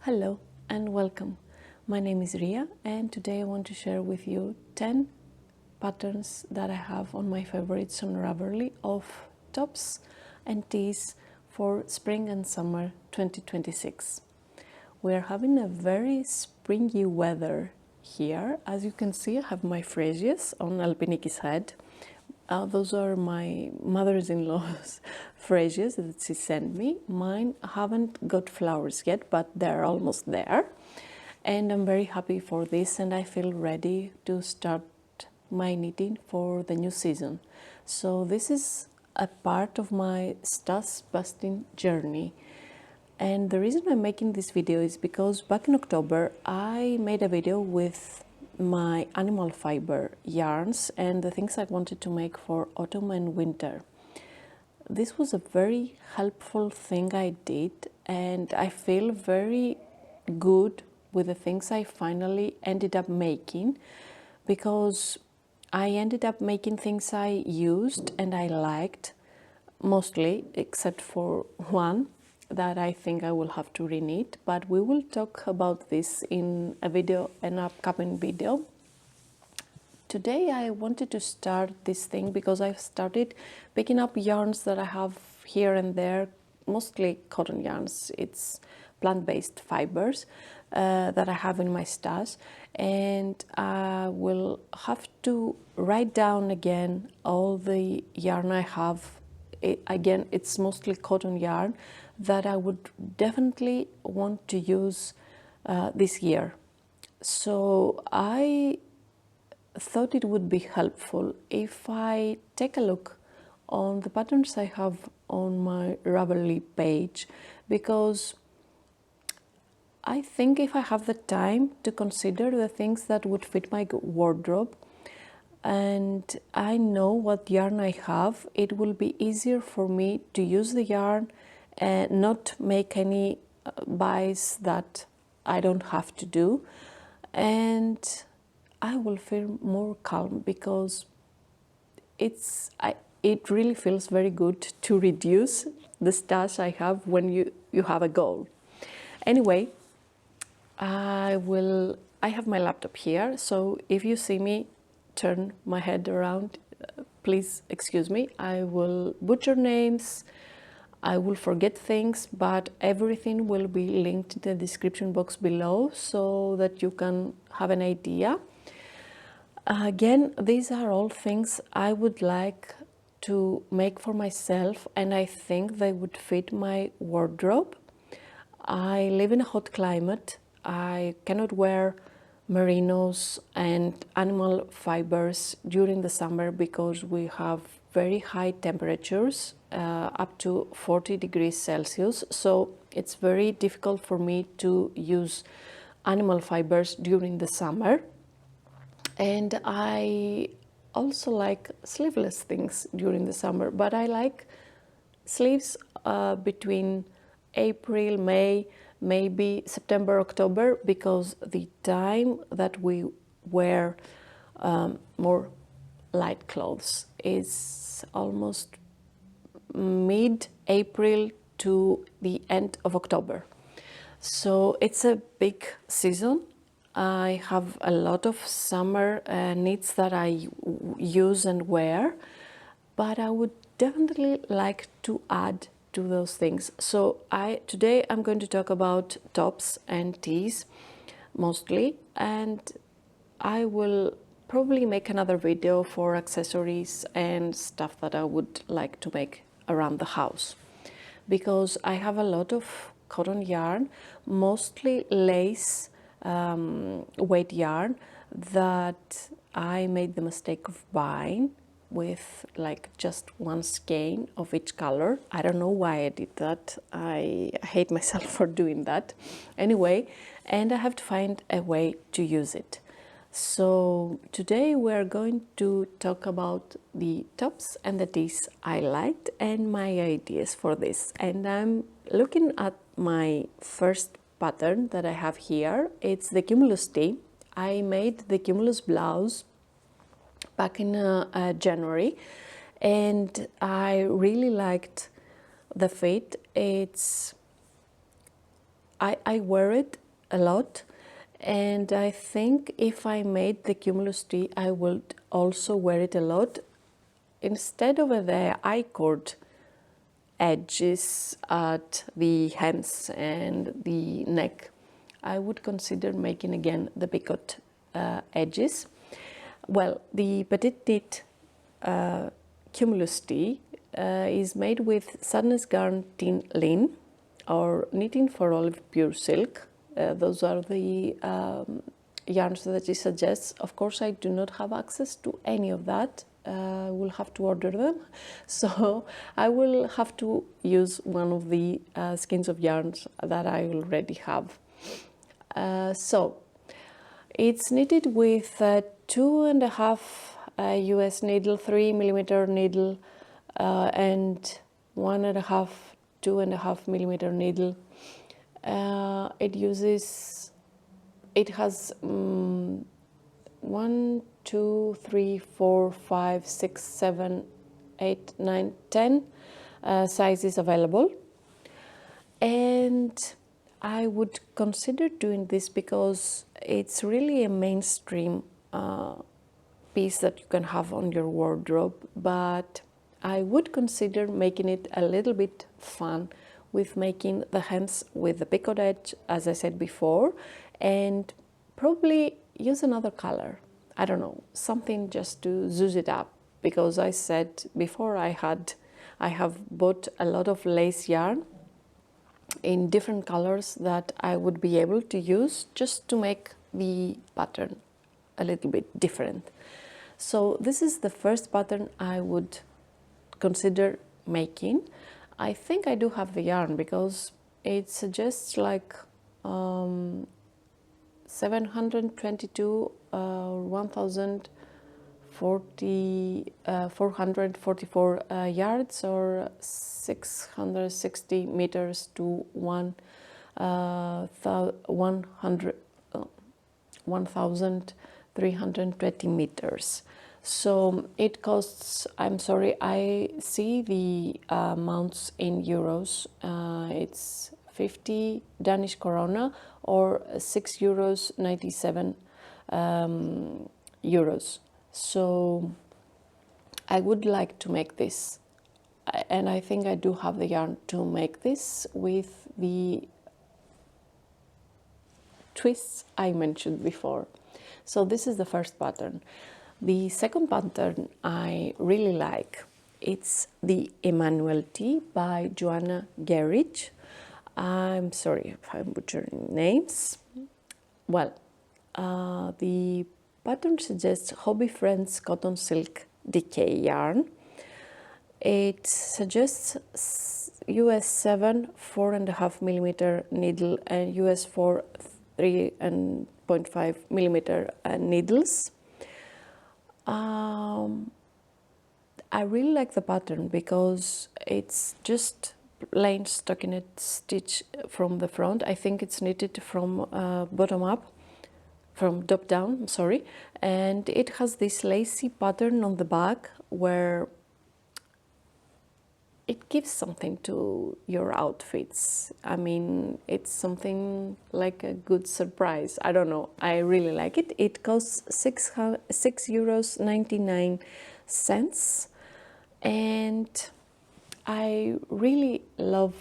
Hello and welcome. My name is Ria and today I want to share with you 10 patterns that I have on my favorites on Ravelry of tops and tees for spring and summer 2026. We are having a very springy weather here. As you can see, I have my freesias on Alpiniki's head. Those are my mother-in-law's freesias that she sent me. Mine haven't got flowers yet, but they're almost there. And I'm very happy for this and I feel ready to start my knitting for the new season. So this is a part of my stash busting journey. And the reason I'm making this video is because back in October, I made a video with my animal fiber yarns and the things I wanted to make for autumn and winter. This was a very helpful thing I did and I feel very good with the things I finally ended up making, because I ended up making things I used and I liked mostly, except for one that I think I will have to reknit, but we will talk about this in a video, an upcoming video. Today I wanted to start this thing because I've started picking up yarns that I have here and there, mostly cotton yarns. It's plant-based fibers that I have in my stash, and I will have to write down again all the yarn I have. Again, it's mostly cotton yarn that I would definitely want to use this year. So I thought it would be helpful if I take a look on the patterns I have on my Ravelry page, because I think if I have the time to consider the things that would fit my wardrobe and I know what yarn I have, it will be easier for me to use the yarn and not make any buys that I don't have to do, and I will feel more calm because it really feels very good to reduce the stash I have when you have a goal. Anyway, I have my laptop here, so if you see me turn my head around, please excuse me. I will butcher names, I will forget things, but everything will be linked in the description box below so that you can have an idea. Again, these are all things I would like to make for myself and I think they would fit my wardrobe. I live in a hot climate. I cannot wear merinos and animal fibers during the summer because we have very high temperatures, up to 40 degrees Celsius. So it's very difficult for me to use animal fibers during the summer. And I also like sleeveless things during the summer, but I like sleeves between April, May, maybe September, October, because the time that we wear more light clothes is almost mid-April to the end of October. So it's a big season. I have a lot of summer knits that I use and wear, but I would definitely like to add to those things. So today I'm going to talk about tops and tees mostly, and I will probably make another video for accessories and stuff that I would like to make around the house, because I have a lot of cotton yarn, mostly lace weight yarn that I made the mistake of buying with like just one skein of each color. I don't know why I did that. I hate myself for doing that. Anyway, and I have to find a way to use it. So today we're going to talk about the tops and the tees I liked and my ideas for this. And I'm looking at my first pattern that I have here. It's the Cumulus Tee. I made the Cumulus blouse back in January, and I really liked the fit. I wear it a lot, and I think if I made the Cumulus Tee, I would also wear it a lot. Instead of the I-cord edges at the hems and the neck, I would consider making again the picot edges. Well, the PetiteKnit Cumulus Tee is made with sadness garn tin Lene or knitting for olive pure silk. Those are the yarns that it suggests. Of course, I do not have access to any of that. I will have to order them, so I will have to use one of the skeins of yarns that I already have. So it's knitted with 2.5 US needle, 3mm needle, and 1.5, 2.5mm needle. It has 1, 2, 3, 4, 5, 6, 7, 8, 9, 10 sizes available, and I would consider doing this because it's really a mainstream piece that you can have on your wardrobe, but I would consider making it a little bit fun with making the hems with the picot edge, as I said before, and probably use another color. I don't know, something just to zhuzh it up, because I said before I have bought a lot of lace yarn in different colors that I would be able to use just to make the pattern a little bit different. So this is the first pattern I would consider making. I think I do have the yarn because it suggests like 722 444 yards, or 660 meters to 1,320 meters. So it costs, I'm sorry, I see the amounts in euros. It's 50 Danish krona or 6 euros 97 euros. So I would like to make this, and I think I do have the yarn to make this with the twists I mentioned before. So this is the first pattern. The second pattern I really like. It's the Emmanuel Tee by Johanna Gehrisch. I'm sorry if I'm butchering names. Well, the pattern suggests Hobby Friends cotton silk decay yarn. It suggests US 7 4.5mm needle and US 4 3.5mm needles. I really like the pattern because it's just plain stockinette stitch from the front. I think it's knitted from bottom up, from top down, sorry, and it has this lacy pattern on the back where it gives something to your outfits. I mean, it's something like a good surprise. I don't know, I really like it. It costs 6 euros 99 cents, and I really love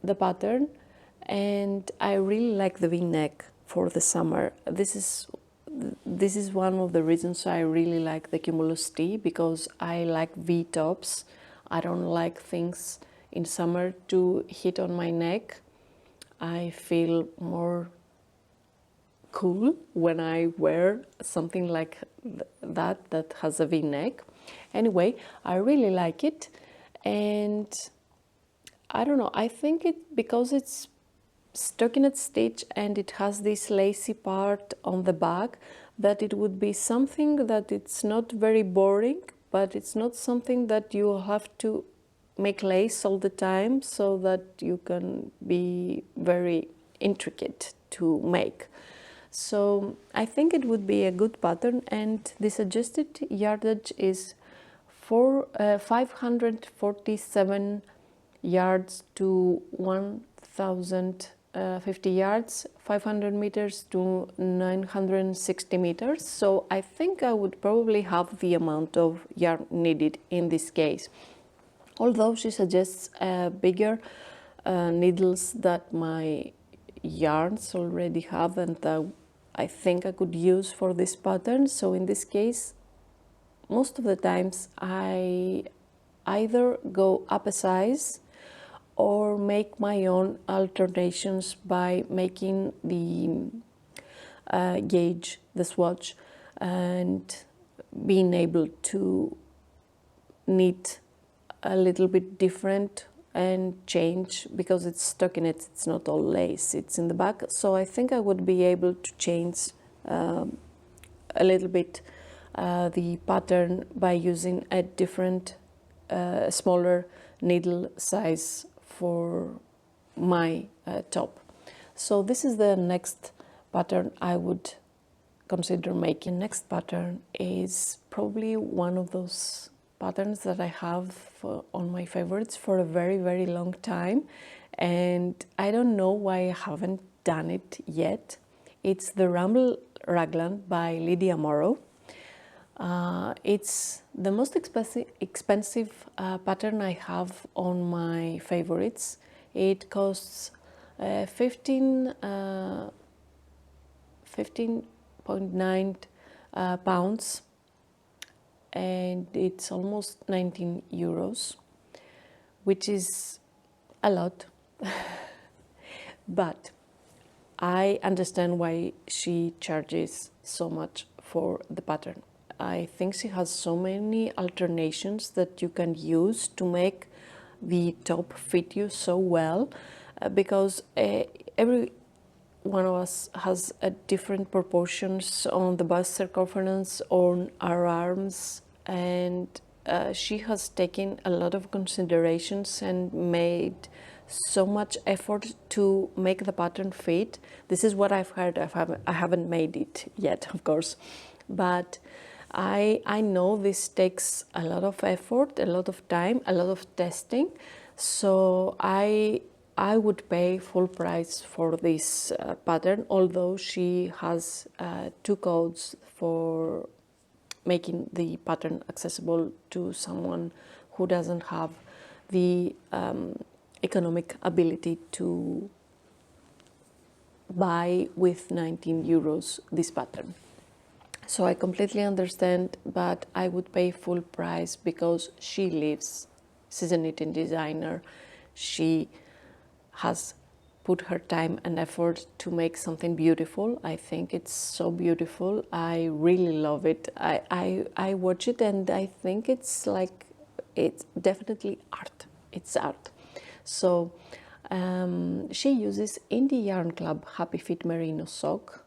the pattern, and I really like the V-neck for the summer. This is one of the reasons I really like the Cumulus Tee, because I like V-tops. I don't like things in summer to hit on my neck. I feel more cool when I wear something like that has a V-neck. Anyway, I really like it, and I don't know, I think it because it's stockinette stitch and it has this lacy part on the back, that it would be something that it's not very boring, but it's not something that you have to make lace all the time, so that you can be very intricate to make. So I think it would be a good pattern, and the suggested yardage is 547 yards to 1050 yards, 500 meters to 960 meters. So I think I would probably have the amount of yarn needed in this case. Although she suggests bigger needles that my yarns already have and I think I could use for this pattern. So in this case, most of the times I either go up a size or make my own alternations by making the gauge, the swatch, and being able to knit a little bit different and change, because it's stockinette, it's not all lace, it's in the back. So I think I would be able to change a little bit the pattern by using a different smaller needle size for my top. So this is the next pattern I would consider making. Next pattern is probably one of those patterns that I have on my favorites for a very long time, and I don't know why I haven't done it yet. It's the Raglan by Lydia Morrow. It's the most expensive pattern I have on my favorites. It costs 15.9 pounds, and it's almost 19 euros, which is a lot. But I understand why she charges so much for the pattern. I think she has so many alternations that you can use to make the top fit you so well, because every one of us has different proportions on the bust circumference, on our arms, and she has taken a lot of considerations and made so much effort to make the pattern fit. This is what I've heard. I haven't made it yet, of course, but I know this takes a lot of effort, a lot of time, a lot of testing. So I would pay full price for this pattern, although she has 2 codes for making the pattern accessible to someone who doesn't have the economic ability to buy with 19 euros this pattern. So I completely understand, but I would pay full price because she lives, she's a knitting designer. She has put her time and effort to make something beautiful. I think it's so beautiful. I really love it. I watch it and I think it's like, it's definitely art. It's art. So she uses Indie Yarn Club Happy Fit Merino sock,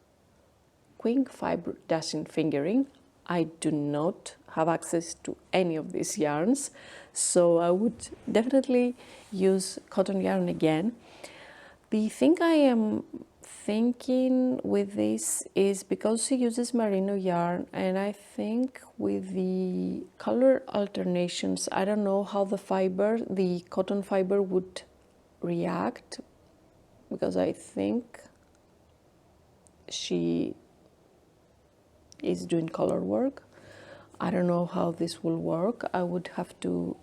Queen fiber dashing fingering. I do not have access to any of these yarns, so I would definitely use cotton yarn again. The thing I am thinking with this is because she uses merino yarn, and I think with the color alternations, I don't know how the cotton fiber would react, because I think she is doing color work. I don't know how this will work. I would have to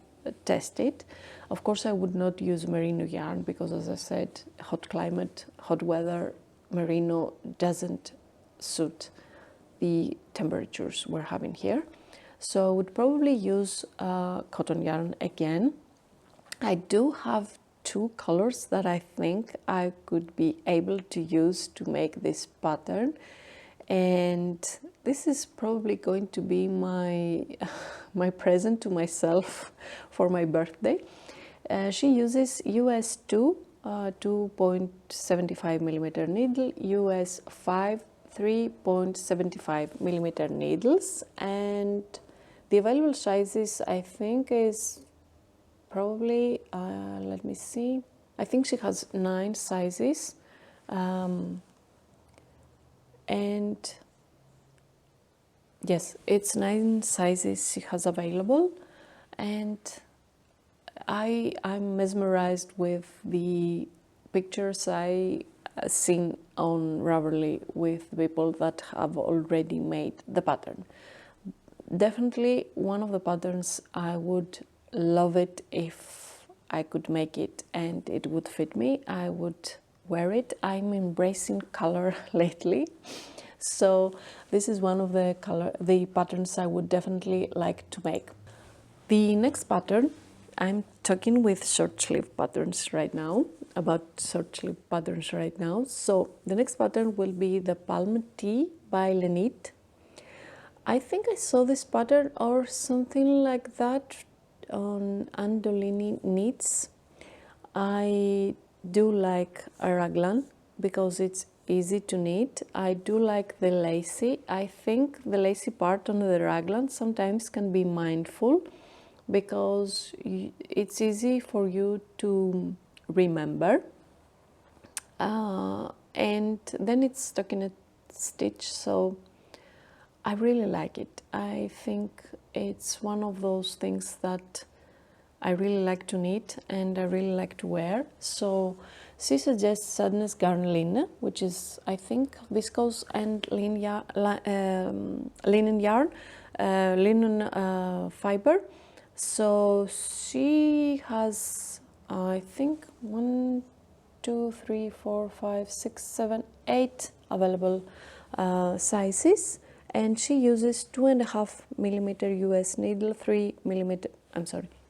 test it. Of course, I would not use merino yarn because, as I said, hot climate, hot weather, merino doesn't suit the temperatures we're having here. So I would probably use cotton yarn again. I do have 2 colors that I think I could be able to use to make this pattern, and this is probably going to be my present to myself for my birthday. She uses US 2 2.75 millimeter needle, US 5 3.75 millimeter needles, and the available sizes I think is probably let me see, I think she has 9 sizes, and yes, it's 9 sizes she has available. and I'm mesmerized with the pictures I seen on Ravelry with people that have already made the pattern. Definitely one of the patterns I would love it if I could make it and it would fit me. I would wear it. I'm embracing color lately, so this is one of the patterns I would definitely like to make. The next pattern, I'm talking with short sleeve patterns right now, about short sleeve patterns right now. So the next pattern will be the Palme Tee by Lene. I think I saw this pattern or something like that on Andolini Knits. I do like a raglan because it's easy to knit. I do like the lacy. I think the lacy part on the raglan sometimes can be mindful because it's easy for you to remember, and then it's stockinette stitch, so I really like it. I think it's one of those things that I really like to knit and I really like to wear. So she suggests Sadness Garn Lene, which is, I think, viscose and linen yarn, linen fiber. So she has, I think, 1, 2, 3, 4, 5, 6, 7, 8 available sizes, and she uses 2.5mm US needle, 3mm,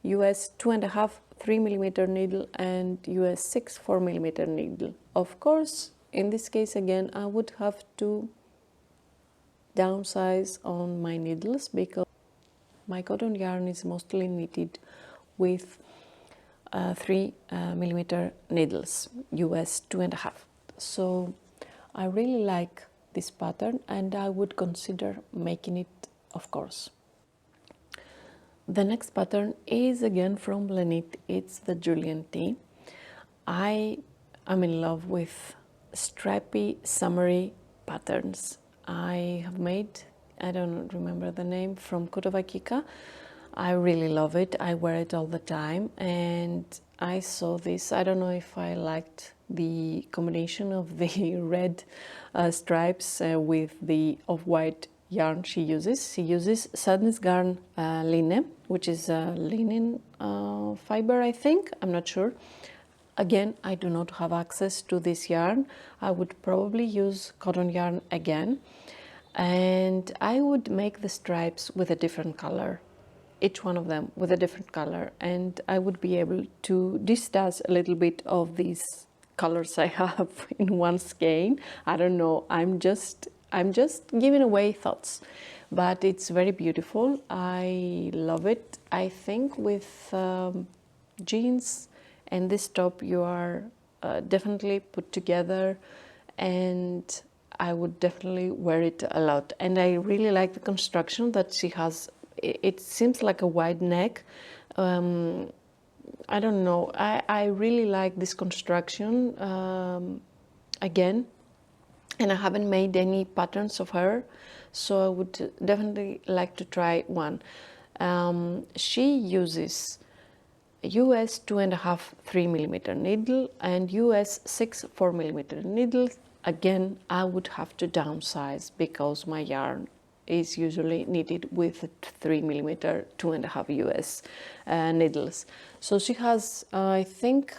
US 2.5 3mm needle, and US 6 4mm needle. Of course, in this case again, I would have to downsize on my needles because my cotton yarn is mostly knitted with 3mm needles, US 2.5. So I really like this pattern and I would consider making it, of course. The next pattern is again from Lene. It's the Julienne Tee. I am in love with stripy, summery patterns. I have made, I don't remember the name, from Kutovakika. I really love it. I wear it all the time, and I saw this. I don't know if I liked the combination of the red stripes with the off-white yarn she uses. She uses Sadness Garn Lene, which is a linen fiber, I think. I'm not sure. Again, I do not have access to this yarn. I would probably use cotton yarn again, and I would make the stripes with a different color, each one of them with a different color, and I would be able to distash a little bit of these colors I have in one skein. I don't know, I'm just giving away thoughts, but it's very beautiful. I love it. I think with jeans and this top you are definitely put together, and I would definitely wear it a lot. And I really like the construction that she has. It seems like a wide neck. I don't know, I really like this construction again, and I haven't made any patterns of her, so I would definitely like to try one. She uses US 2.5 3mm needle and US 6 4mm needle. Again, I would have to downsize because my yarn is usually knitted with 3mm 2.5 US needles. So she has, I think,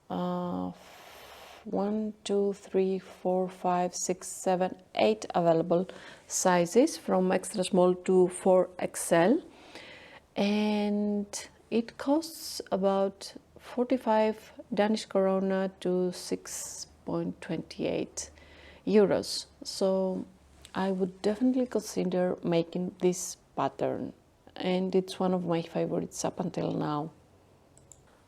1, 2, 3, 4, 5, 6, 7, 8 available sizes from extra small to 4XL, and it costs about 45 Danish krona to 6.28 euros. So I would definitely consider making this pattern, and it's one of my favorites up until now.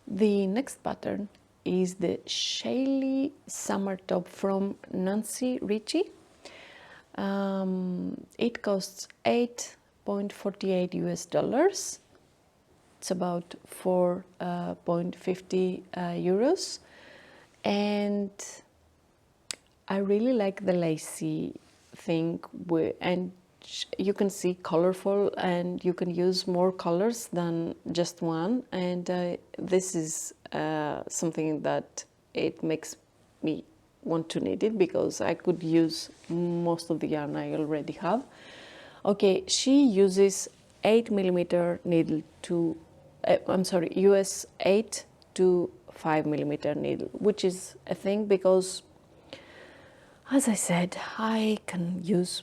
The next pattern is the Shelley summer top from Nancy Ricci. It costs $8.48 US. It's about 4.50 euros, and I really like the lacy thing, and you can see colorful, and you can use more colors than just one, and this is something that it makes me want to knit it, because I could use most of the yarn I already have. Okay, she uses 8mm needle to US 8 to 5mm needle, which is a thing because, as I said, I can use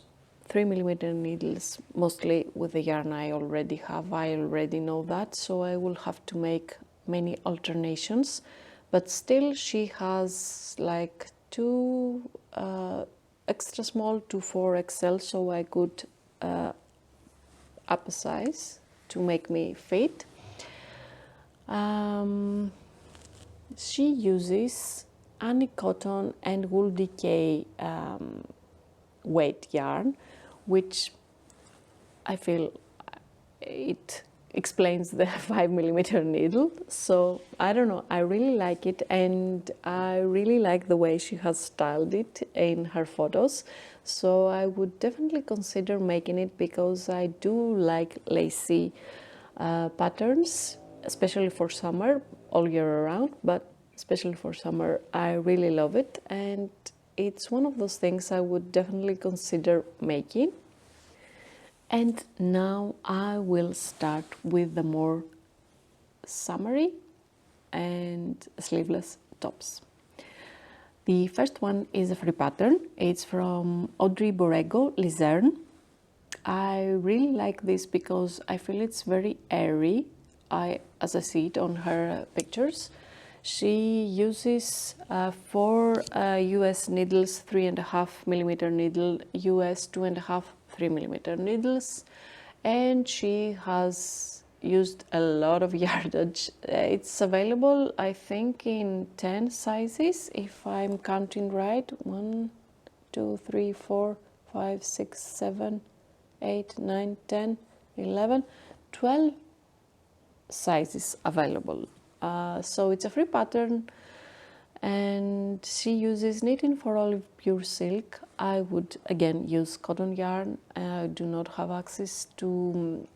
3mm needles mostly with the yarn I already have. I already know that, so I will have to make many alternations. But still, she has like 2 extra small to 4XL, so I could up a size to make me fit. She uses Annie cotton and wool decay weight yarn, which I feel it explains the 5mm needle. So I don't know, I really like it, and I really like the way she has styled it in her photos. So I would definitely consider making it, because I do like lacy patterns, especially for summer, all year around, but especially for summer, I really love it, and it's one of those things I would definitely consider making. And now I will start with the more summery and sleeveless tops. The first one is a free pattern. It's from Audrey Borrego, Liserne. I really like this because I feel it's very airy, as I see it on her pictures. She uses 4 US needles, 3.5mm needle, US 2.5 3mm needles, and she has used a lot of yardage. It's available, I think, in 10 sizes, if I'm counting right. 1, 2, 3, 4, 5, 6, 7, 8, 9, 10, 11, 12 sizes available. So it's a free pattern, and she uses knitting for olive pure silk. I would again use cotton yarn. I do not have access to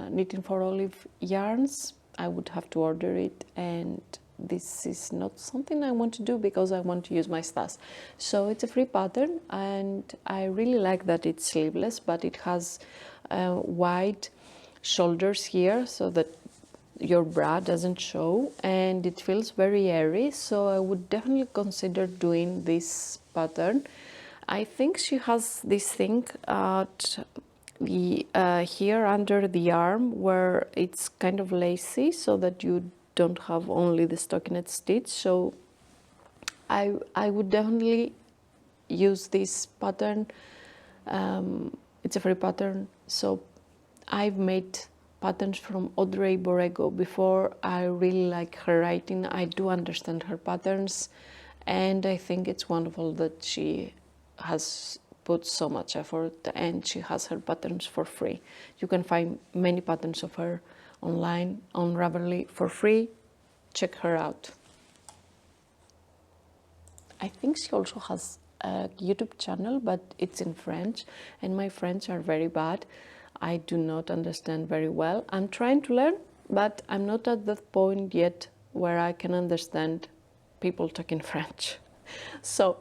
knitting for olive yarns. I would have to order it, and this is not something I want to do because I want to use my stash. So it's a free pattern, and I really like that it's sleeveless, but it has wide shoulders here so that your bra doesn't show, and it feels very airy, so I would definitely consider doing this pattern. I think she has this thing at the here under the arm where it's kind of lacy, so that you don't have only the stockinette stitch. So I would definitely use this pattern. It's a free pattern, so I've made patterns from Audrey Borrego before. I really like her writing. I do understand her patterns, and I think it's wonderful that she has put so much effort, and she has her patterns for free. You can find many patterns of her online on Ravelry for free. Check her out. I think she also has a YouTube channel, but it's in French, and my French are very bad. I do not understand very well. I'm trying to learn, but I'm not at that point yet where I can understand people talking French. So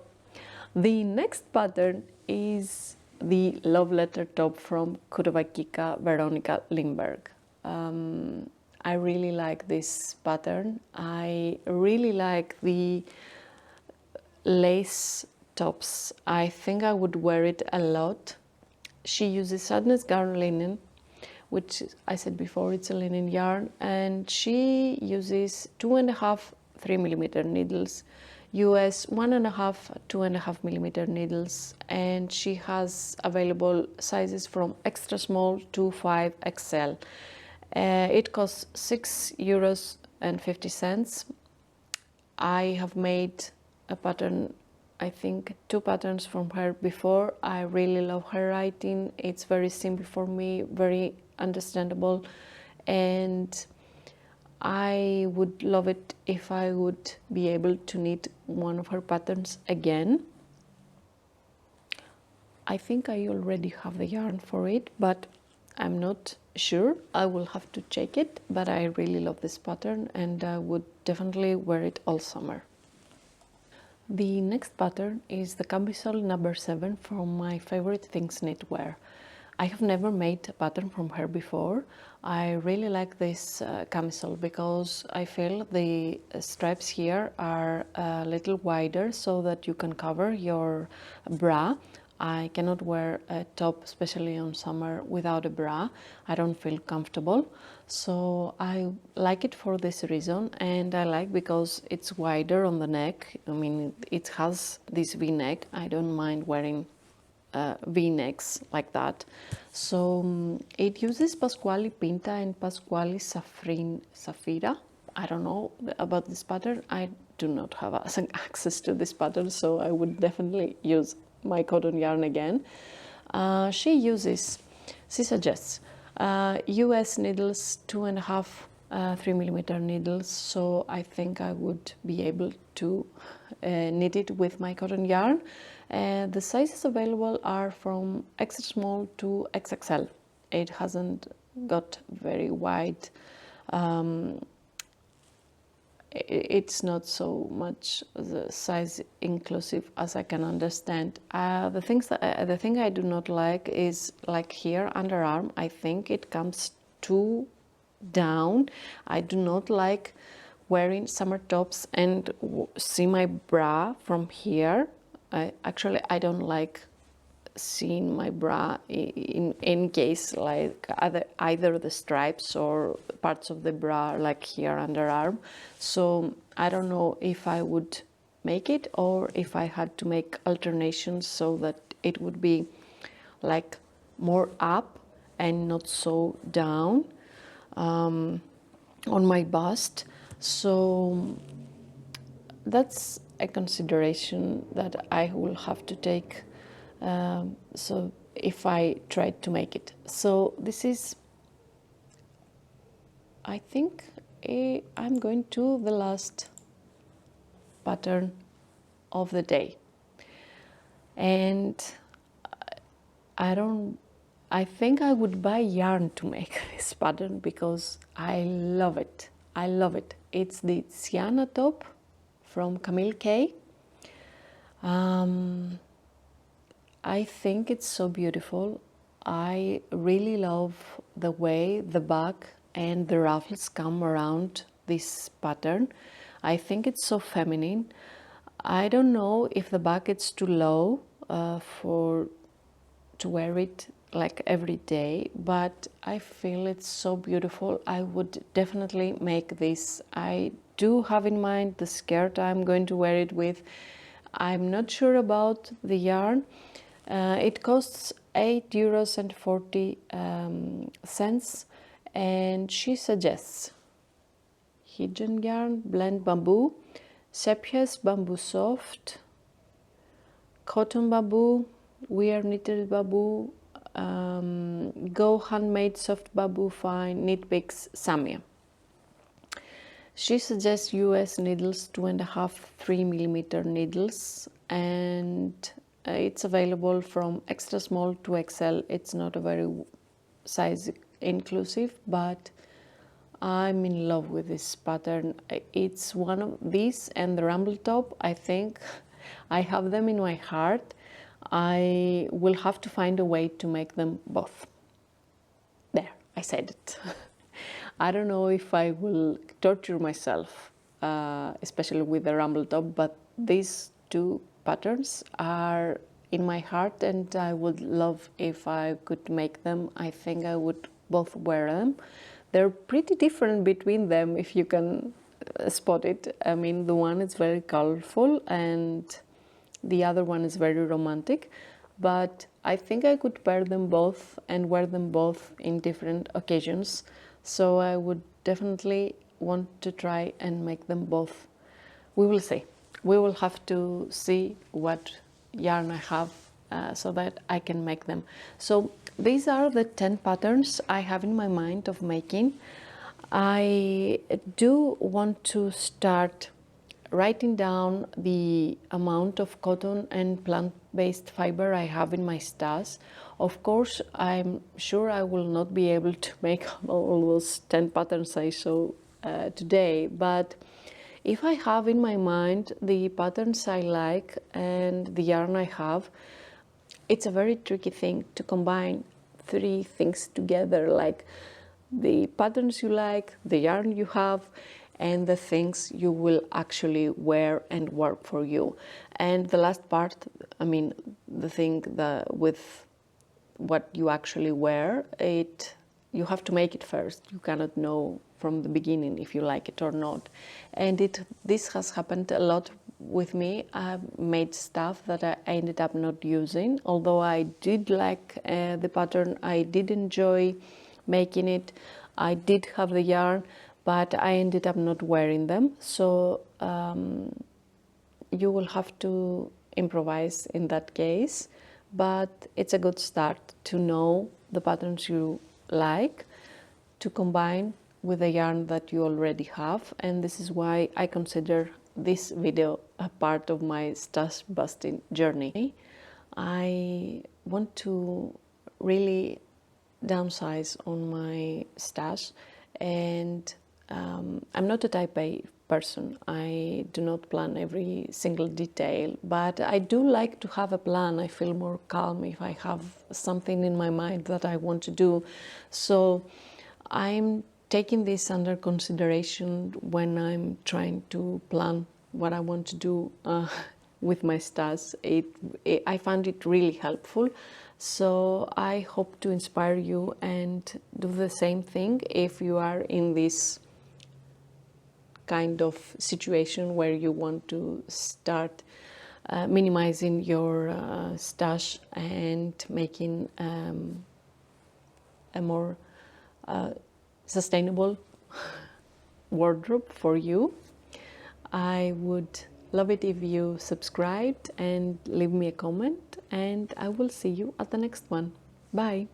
the next pattern is the love letter top from Veronika, Lindberg. I really like this pattern. I really like the lace tops. I think I would wear it a lot. She uses Sadness Garn linen, which I said before, it's a linen yarn, and she uses 2.5 3mm needles, US 1.5 2.5mm needles, and she has available sizes from extra small to 5XL. It costs €6.50. I have made a pattern, I think 2 patterns from her before. I really love her writing. It's very simple for me, very understandable, and I would love it if I would be able to knit one of her patterns again. I think I already have the yarn for it, but I'm not sure. I will have to check it, but I really love this pattern and I would definitely wear it all summer. The next pattern is the Camisole No7 from my favorite Things Knitwear. I have never made a pattern from her before. I really like this camisole because I feel the stripes here are a little wider so that you can cover your bra. I cannot wear a top, especially on summer, without a bra. I don't feel comfortable. So I like it for this reason, and I like because it's wider on the neck. I mean, it has this V-neck. I don't mind wearing V-necks like that. So it uses Pasquale Pinta and Pasquale Safira. I don't know about this pattern. I do not have access to this pattern, so I would definitely use my cotton yarn again. She suggests US needles, 2.5 3mm needles, so I think I would be able to knit it with my cotton yarn. The sizes available are from extra small to XXL. It hasn't got very wide. It's not so much the size inclusive as I can understand. The thing I do not like is like here underarm. I think it comes too down. I do not like wearing summer tops and see my bra from here. I don't like seeing my bra in any case, like either the stripes or parts of the bra like here underarm. So I don't know if I would make it or if I had to make alternations so that it would be like more up and not so down on my bust. So that's a consideration that I will have to take. So if I tried to make it. So this is, I think I'm going to the last pattern of the day. And I think I would buy yarn to make this pattern because I love it. I love it. It's the Ciana top from Camille K. I think it's so beautiful. I really love the way the back and the ruffles come around this pattern. I think it's so feminine. I don't know if the back is too low to wear it like every day, but I feel it's so beautiful. I would definitely make this. I do have in mind the skirt I'm going to wear it with. I'm not sure about the yarn. It costs €8.40, and she suggests hidden yarn, blend bamboo, Sepias bamboo soft, cotton bamboo, wear knitted bamboo, Go handmade soft bamboo fine, knit picks Samia. She suggests US needles, 2.5 3mm needles, and it's available from extra small to XL. It's not a very size inclusive, but I'm in love with this pattern. It's one of these and the rumble top. I think I have them in my heart. I will have to find a way to make them both. There, I said it. I don't know if I will torture myself, especially with the rumble top, but these two patterns are in my heart and I would love if I could make them. I think I would both wear them. They're pretty different between them if you can spot it. I mean, the one is very colorful and the other one is very romantic, but I think I could pair them both and wear them both in different occasions. So I would definitely want to try and make them both. We will see. We will have to see what yarn I have so that I can make them. So these are the 10 patterns I have in my mind of making. I do want to start writing down the amount of cotton and plant-based fiber I have in my stash. Of course, I'm sure I will not be able to make all those 10 patterns I saw today, but if I have in my mind the patterns I like and the yarn I have, it's a very tricky thing to combine 3 things together, like the patterns you like, the yarn you have, and the things you will actually wear and work for you. And the last part, I mean, the thing that with what you actually wear, you have to make it first. You cannot know from the beginning if you like it or not. And this has happened a lot with me. I've made stuff that I ended up not using, although I did like the pattern, I did enjoy making it, I did have the yarn, but I ended up not wearing them. So you will have to improvise in that case, but it's a good start to know the patterns you like, to combine with the yarn that you already have. And this is why I consider this video a part of my stash busting journey. I want to really downsize on my stash, and I'm not a type A person. I do not plan every single detail, but I do like to have a plan. I feel more calm if I have something in my mind that I want to do. So I'm taking this under consideration when I'm trying to plan what I want to do with my stash. I found it really helpful. So I hope to inspire you and do the same thing if you are in this kind of situation where you want to start minimizing your stash and making a more sustainable wardrobe for you. I would love it if you subscribed and leave me a comment, and I will see you at the next one. Bye.